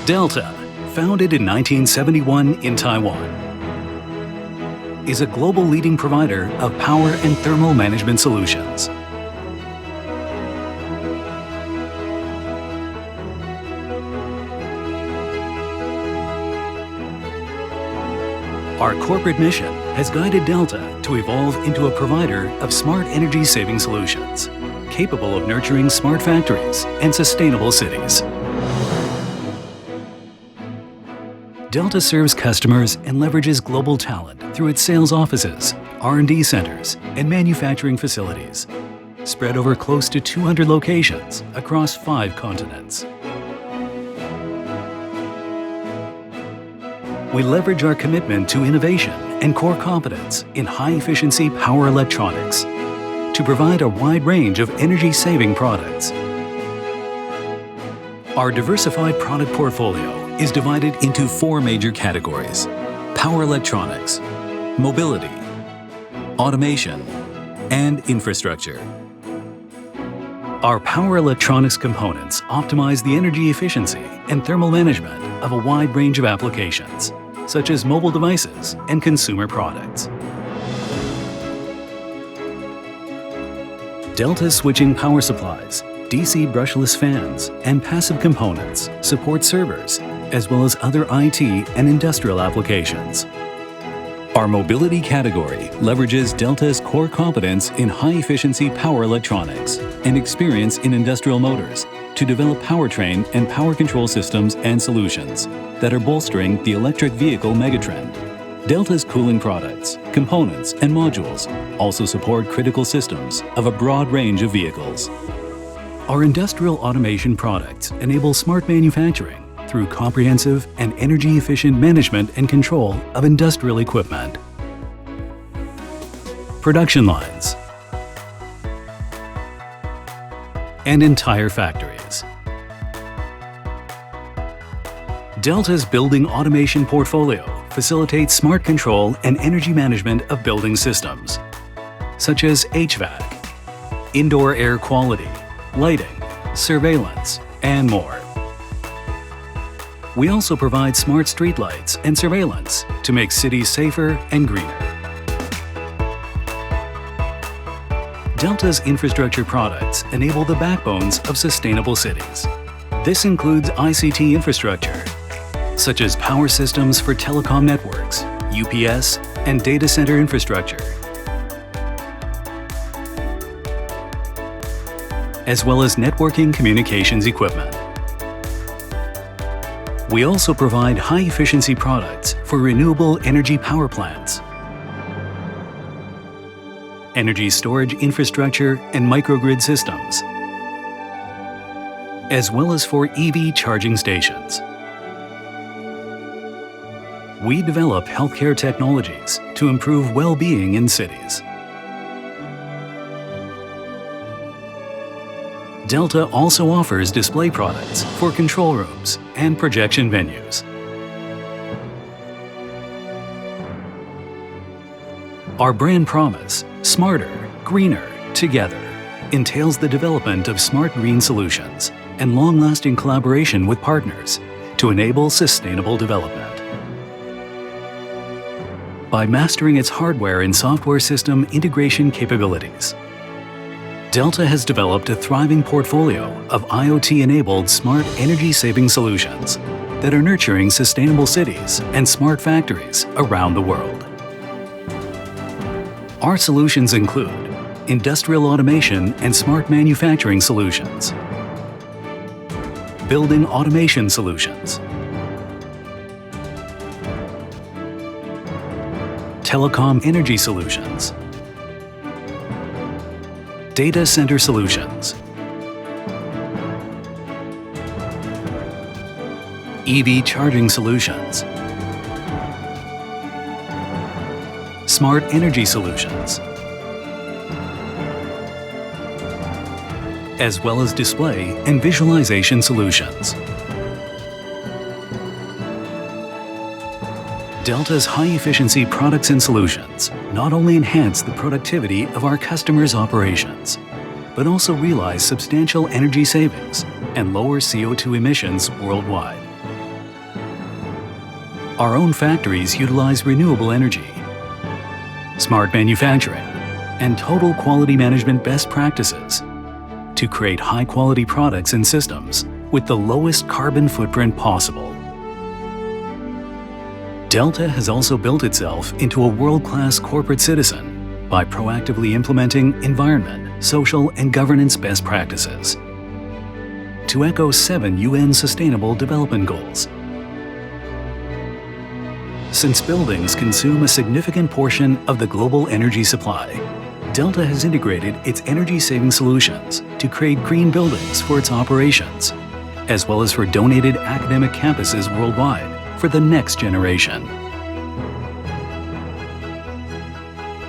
Delta, founded in 1971 in Taiwan, is a global leading provider of power and thermal management solutions. Our corporate mission has guided Delta to evolve into a provider of smart energy-saving solutions, capable of nurturing smart factories and sustainable cities. Delta serves customers and leverages global talent through its sales offices, R&D centers, and manufacturing facilities, spread over close to 200 locations across 5 continents. We leverage our commitment to innovation and core competence in high-efficiency power electronics to provide a wide range of energy-saving products. Our diversified product portfolio is divided into 4 major categories: power electronics, mobility, automation, and infrastructure. Our power electronics components optimize the energy efficiency and thermal management of a wide range of applications, such as mobile devices and consumer products. Delta switching power supplies, DC brushless fans, and passive components support servers, as well as other IT and industrial applications. Our mobility category leverages Delta's core competence in high-efficiency power electronics and experience in industrial motors to develop powertrain and power control systems and solutions that are bolstering the electric vehicle megatrend. Delta's cooling products, components, and modules also support critical systems of a broad range of vehicles. Our industrial automation products enable smart manufacturing through comprehensive and energy-efficient management and control of industrial equipment. Production lines and entire factories. Delta's building automation portfolio facilitates smart control and energy management of building systems, such as HVAC, indoor air quality, lighting, surveillance, and more. We also provide smart streetlights and surveillance to make cities safer and greener. Delta's infrastructure products enable the backbones of sustainable cities. This includes ICT infrastructure, such as power systems for telecom networks, UPS, and data center infrastructure, as well as networking communications equipment. We also provide high-efficiency products for renewable energy power plants, energy storage infrastructure and microgrid systems, as well as for EV charging stations. We develop healthcare technologies to improve well-being in cities. Delta also offers display products for control rooms and projection venues. Our brand promise, Smarter, Greener, Together, entails the development of smart green solutions and long-lasting collaboration with partners to enable sustainable development. By mastering its hardware and software system integration capabilities, Delta has developed a thriving portfolio of IoT-enabled smart energy-saving solutions that are nurturing sustainable cities and smart factories around the world. Our solutions include industrial automation and smart manufacturing solutions, building automation solutions, telecom energy solutions, data center solutions, EV charging solutions, smart energy solutions, as well as display and visualization solutions. Delta's high-efficiency products and solutions not only enhance the productivity of our customers' operations, but also realize substantial energy savings and lower CO2 emissions worldwide. Our own factories utilize renewable energy, smart manufacturing, and total quality management best practices to create high-quality products and systems with the lowest carbon footprint possible. Delta has also built itself into a world-class corporate citizen by proactively implementing environment, social, and governance best practices to echo 7 UN Sustainable Development Goals. Since buildings consume a significant portion of the global energy supply, Delta has integrated its energy-saving solutions to create green buildings for its operations, as well as for donated academic campuses worldwide for the next generation.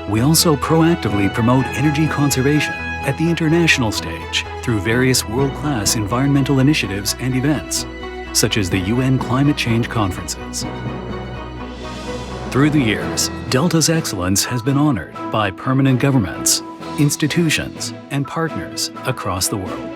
We also proactively promote energy conservation at the international stage through various world-class environmental initiatives and events, such as the UN Climate Change Conferences. Through the years, Delta's excellence has been honored by permanent governments, institutions, and partners across the world.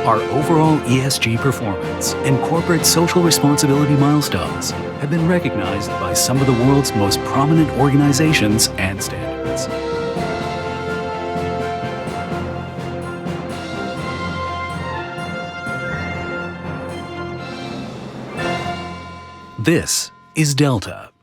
Our overall ESG performance and corporate social responsibility milestones have been recognized by some of the world's most prominent organizations and standards. This is Delta.